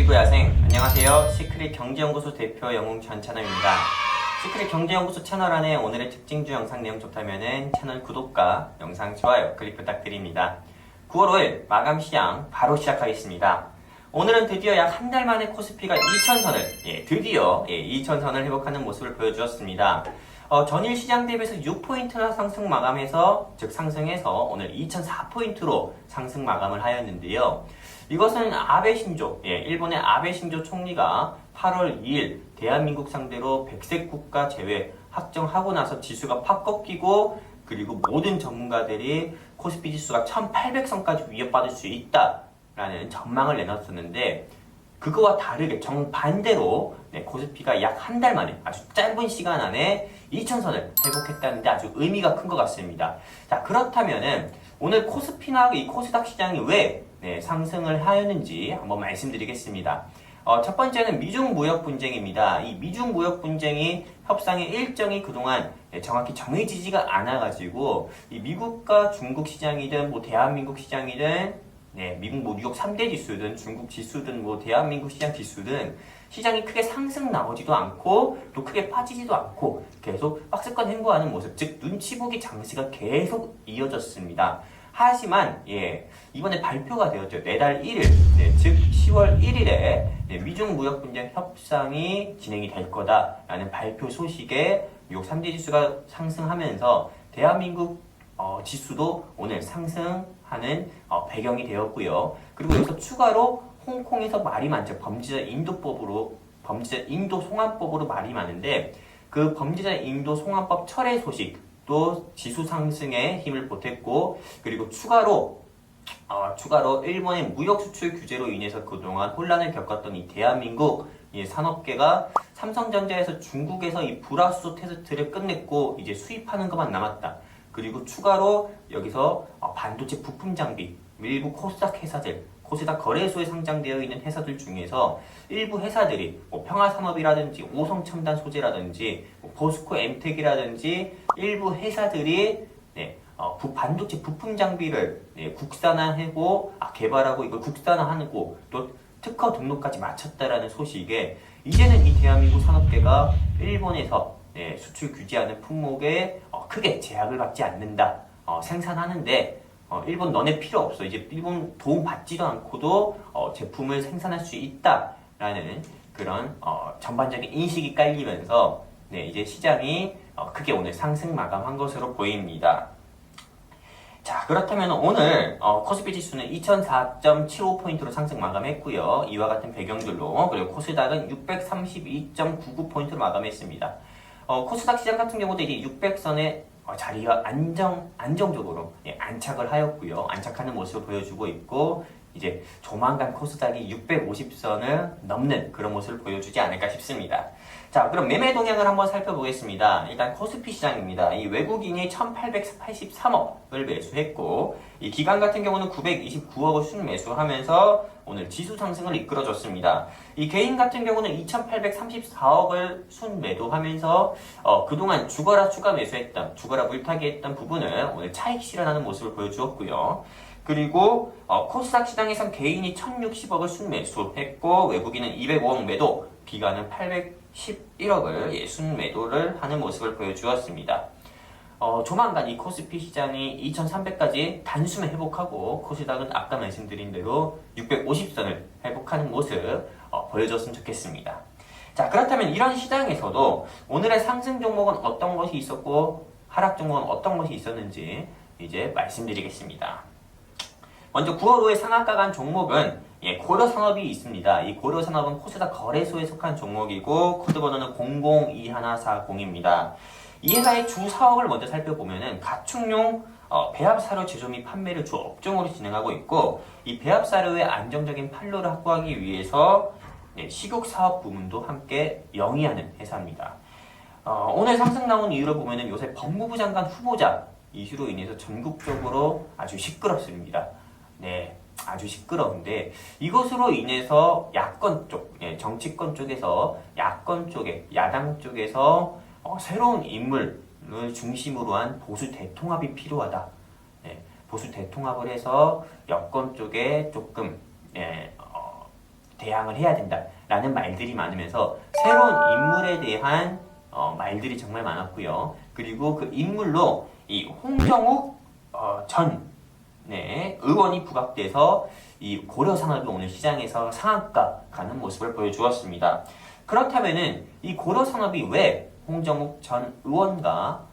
그리고 야생, 안녕하세요. 시크릿 경제연구소 대표 영웅 전찬호입니다. 시크릿 경제연구소 채널 안에 오늘의 특징주 영상 내용 좋다면은 채널 구독과 영상 좋아요 클릭 부탁드립니다. 9월 5일 마감 시장 바로 시작하겠습니다. 오늘은 드디어 약 한 달 만에 코스피가 2,000선을 드디어 2,000선을 회복하는 모습을 보여주었습니다. 전일 시장 대비해서 6포인트나 상승 마감해서 즉 상승해서 오늘 2,004포인트로 상승 마감을 하였는데요. 이것은 아베 신조, 일본의 아베 신조 총리가 8월 2일 대한민국 상대로 백색 국가 제외 확정하고 나서 지수가 팍 꺾이고 그리고 모든 전문가들이 코스피 지수가 1,800선까지 위협받을 수 있다라는 전망을 내놨었는데 그거와 다르게 정반대로 코스피가 약 한 달 만에 아주 짧은 시간 안에 2,000선을 회복했다는데 아주 의미가 큰 것 같습니다. 자, 그렇다면은 오늘 코스피나 이 코스닥 시장이 왜 상승을 하였는지 한번 말씀드리겠습니다. 첫 번째는 미중 무역 분쟁입니다. 이 미중 무역 분쟁이 협상의 일정이 그동안 정확히 정해지지가 않아가지고 이 미국과 중국 시장이든 뭐 대한민국 시장이든 미국 뭐 뉴욕 3대 지수든 중국 지수든 뭐 대한민국 시장 지수든 시장이 크게 상승 나오지도 않고 또 크게 빠지지도 않고 계속 박스권 횡보하는 모습, 즉 눈치 보기 장세가 계속 이어졌습니다. 하지만 이번에 발표가 되었죠. 내달 1일, 즉 10월 1일에 미중 무역 분쟁 협상이 진행이 될 거다라는 발표 소식에 뉴욕 3대 지수가 상승하면서 대한민국 지수도 오늘 상승하는 배경이 되었고요. 그리고 여기서 추가로 홍콩에서 말이 많죠. 범죄자 인도 송환법으로 말이 많은데 그 범죄자 인도 송환법 철회 소식 또 지수 상승에 힘을 보탰고 그리고 추가로 일본의 무역 수출 규제로 인해서 그동안 혼란을 겪었던 이 대한민국 산업계가 삼성전자에서 중국에서 이 불화수소 테스트를 끝냈고 이제 수입하는 것만 남았다. 그리고 추가로 여기서 반도체 부품 장비, 일부 코스닥 회사들, 코스닥 거래소에 상장되어 있는 회사들 중에서 일부 회사들이 평화산업이라든지 오성첨단 소재라든지 포스코 엠텍이라든지 일부 회사들이 반도체 부품 장비를 국산화하고 개발하고 이걸 국산화하고 또 특허 등록까지 마쳤다라는 소식에 이제는 이 대한민국 산업계가 일본에서 수출 규제하는 품목에 크게 제약을 받지 않는다. 생산하는데 일본 너네 필요 없어. 이제 일본 도움 받지도 않고도 제품을 생산할 수 있다라는 그런 전반적인 인식이 깔리면서 이제 시장이 크게 오늘 상승 마감한 것으로 보입니다. 자, 그렇다면 오늘 코스피 지수는 2004.75포인트로 상승 마감했고요. 이와 같은 배경들로 그리고 코스닥은 632.99포인트로 마감했습니다. 코스닥 시장 같은 경우도 이제 600선의 자리가 안정적으로 안착을 하였고요. 안착하는 모습을 보여주고 있고 이제 조만간 코스닥이 650선을 넘는 그런 모습을 보여주지 않을까 싶습니다. 자, 그럼 매매 동향을 한번 살펴보겠습니다. 일단 코스피 시장입니다. 이 외국인이 1,883억을 매수했고 이 기관 같은 경우는 929억을 순매수하면서 오늘 지수 상승을 이끌어줬습니다. 이 개인 같은 경우는 2,834억을 순매도하면서 그동안 죽어라 추가 매수했던 죽어라 물타기 했던 부분을 오늘 차익 실현하는 모습을 보여주었고요. 그리고 코스닥 시장에선 개인이 1,060억을 순매수했고 외국인은 205억 매도, 기관은 811억을 순매도를 하는 모습을 보여주었습니다. 조만간 이 코스피 시장이 2,300까지 단숨에 회복하고 코스닥은 아까 말씀드린 대로 650선을 회복하는 모습 보여줬으면 좋겠습니다. 자, 그렇다면 이런 시장에서도 오늘의 상승 종목은 어떤 것이 있었고 하락 종목은 어떤 것이 있었는지 이제 말씀드리겠습니다. 먼저 9월 5일 상한가 간 종목은 고려산업이 있습니다. 이 고려산업은 코스닥 거래소에 속한 종목이고 코드번호는 002140입니다. 이 회사의 주 사업을 먼저 살펴보면은 가축용 배합사료 제조 및 판매를 주 업종으로 진행하고 있고 이 배합사료의 안정적인 판로를 확보하기 위해서 식육 사업 부문도 함께 영위하는 회사입니다. 오늘 상승 나온 이유를 보면은 요새 법무부 장관 후보자 이슈로 인해서 전국적으로 아주 시끄럽습니다. 아주 시끄러운데 이것으로 인해서 야권 쪽, 정치권 쪽에서 야권 쪽에 야당 쪽에서 새로운 인물을 중심으로 한 보수 대통합이 필요하다. 보수 대통합을 해서 여권 쪽에 조금 대항을 해야 된다라는 말들이 많으면서 새로운 인물에 대한 말들이 정말 많았고요. 그리고 그 인물로 이 홍정욱 전 의원이 부각돼서 이 고려산업이 오늘 시장에서 상한가 가는 모습을 보여주었습니다. 그렇다면은 이 고려산업이 왜 홍정욱 전 의원과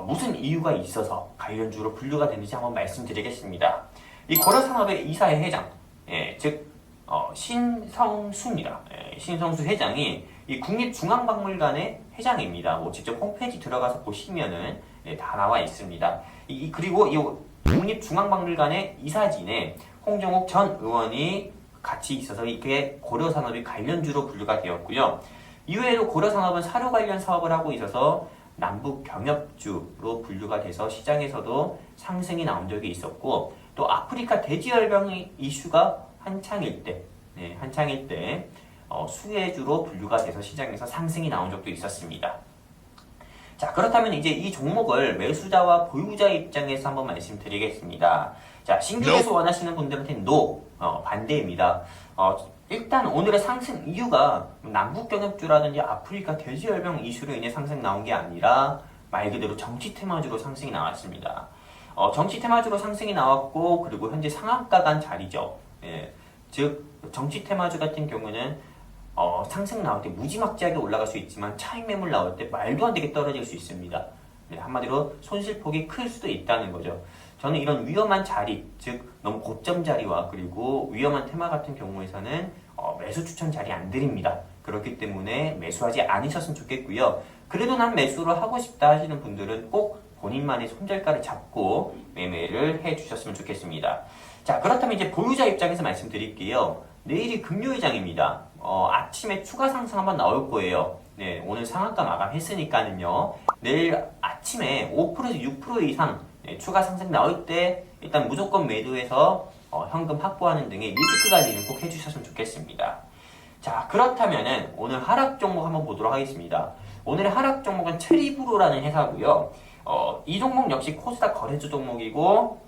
무슨 이유가 있어서 관련주로 분류가 되는지 한번 말씀드리겠습니다. 이 고려산업의 이사회 회장, 즉 신성수입니다. 신성수 회장이 이 국립중앙박물관의 회장입니다. 뭐 직접 홈페이지 들어가서 보시면은 다 나와 있습니다. 그리고 이 국립중앙박물관의 이사진에 홍정욱 전 의원이 같이 있어서 이게 고려산업이 관련주로 분류가 되었고요. 이외에도 고려산업은 사료 관련 사업을 하고 있어서 남북 병역주로 분류가 돼서 시장에서도 상승이 나온 적이 있었고, 또 아프리카 돼지열병 이슈가 한창일 때 수혜주로 분류가 돼서 시장에서 상승이 나온 적도 있었습니다. 자, 그렇다면 이제 이 종목을 매수자와 보유자 입장에서 한번 말씀드리겠습니다. 자, 신규 매수 원하시는 분들한테는 반대입니다. 일단 오늘의 상승 이유가 남북경협주라든지 아프리카 돼지열병 이슈로 인해 상승 나온 게 아니라 말 그대로 정치 테마주로 상승이 나왔습니다. 정치 테마주로 상승이 나왔고, 그리고 현재 상한가 간 자리죠. 즉 정치 테마주 같은 경우는 상승 나올 때 무지막지하게 올라갈 수 있지만 차익 매물 나올 때 말도 안 되게 떨어질 수 있습니다. 한마디로 손실폭이 클 수도 있다는 거죠. 저는 이런 위험한 자리, 즉 너무 고점 자리와 그리고 위험한 테마 같은 경우에서는 매수 추천 자리 안 드립니다. 그렇기 때문에 매수하지 않으셨으면 좋겠고요. 그래도 난 매수를 하고 싶다 하시는 분들은 꼭 본인만의 손절가를 잡고 매매를 해주셨으면 좋겠습니다. 자, 그렇다면 이제 보유자 입장에서 말씀드릴게요. 내일이 금요일장입니다. 아침에 추가 상승 한번 나올 거예요. 오늘 상한가 마감했으니까는요. 내일 아침에 5%에서 6% 이상 추가 상승 나올 때 일단 무조건 매도해서 현금 확보하는 등의 리스크 관리는 꼭 해주셨으면 좋겠습니다. 자, 그렇다면은 오늘 하락 종목 한번 보도록 하겠습니다. 오늘의 하락 종목은 체리브루라는 회사고요. 이 종목 역시 코스닥 거래주 종목이고,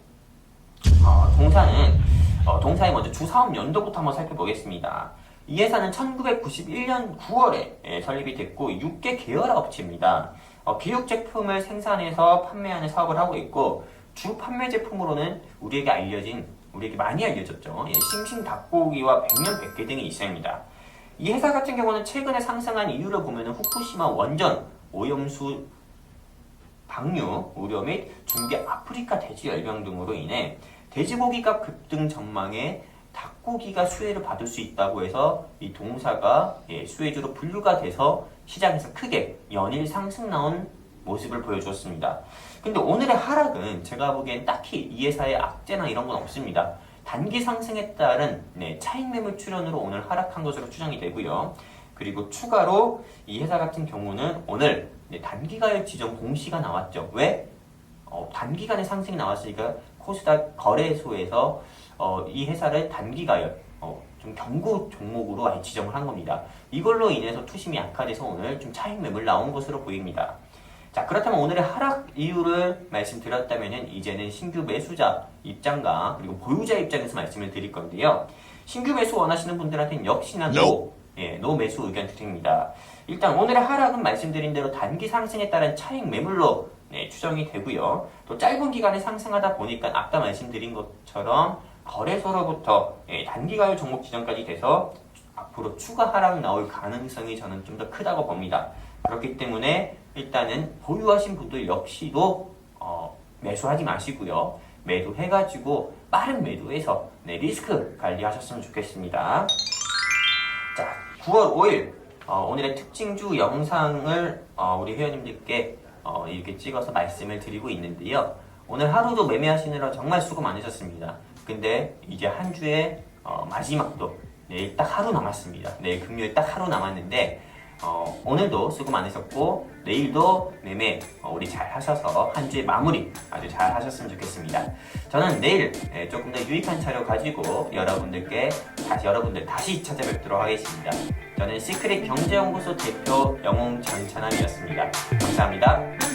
동사의 먼저 주사업 연도부터 한번 살펴보겠습니다. 이 회사는 1991년 9월에 설립이 됐고 6개 계열 업체입니다. 교육 제품을 생산해서 판매하는 사업을 하고 있고, 주 판매 제품으로는 우리에게 많이 알려졌죠. 싱싱 닭고기와 백년 백개 등이 있습니다. 이 회사 같은 경우는 최근에 상승한 이유를 보면 후쿠시마 원전 오염수 방류 우려 및 중계 아프리카 돼지 열병 등으로 인해 돼지고기값 급등 전망에 닭고기가 수혜를 받을 수 있다고 해서 이 동사가 수혜주로 분류가 돼서 시장에서 크게 연일 상승 나온 모습을 보여주었습니다. 근데 오늘의 하락은 제가 보기엔 딱히 이 회사의 악재나 이런 건 없습니다. 단기 상승에 따른 차익 매물 출현으로 오늘 하락한 것으로 추정이 되고요. 그리고 추가로 이 회사 같은 경우는 오늘 단기가액 지정 공시가 나왔죠. 왜? 단기간에 상승이 나왔으니까 코스닥 거래소에서 이 회사를 단기가액 좀 경고 종목으로 지정을 한 겁니다. 이걸로 인해서 투심이 약화돼서 오늘 좀 차익 매물 나온 것으로 보입니다. 자, 그렇다면 오늘의 하락 이유를 말씀드렸다면 이제는 신규 매수자 입장과 그리고 보유자 입장에서 말씀을 드릴 건데요. 신규 매수 원하시는 분들한테는 역시나 노 매수 의견 드립니다. 일단 오늘의 하락은 말씀드린 대로 단기 상승에 따른 차익 매물로 추정이 되고요. 또 짧은 기간에 상승하다 보니까 아까 말씀드린 것처럼 거래소로부터 단기가율 종목 지정까지 돼서 앞으로 추가 하락 나올 가능성이 저는 좀 더 크다고 봅니다. 그렇기 때문에 일단은 보유하신 분들 역시도 매수하지 마시고요. 매도해가지고 빠른 매도해서 리스크 관리하셨으면 좋겠습니다. 자, 9월 5일 오늘의 특징주 영상을 우리 회원님들께 이렇게 찍어서 말씀을 드리고 있는데요. 오늘 하루도 매매하시느라 정말 수고 많으셨습니다. 근데 이제 한 주의 마지막도 내일 딱 하루 남았습니다. 내일 금요일 딱 하루 남았는데 오늘도 수고 많으셨고 내일도 매매 우리 잘 하셔서 한 주의 마무리 아주 잘 하셨으면 좋겠습니다. 저는 내일 조금 더 유익한 자료 가지고 여러분들 다시 찾아뵙도록 하겠습니다. 저는 시크릿 경제연구소 대표 영웅 전찬함이었습니다. 감사합니다.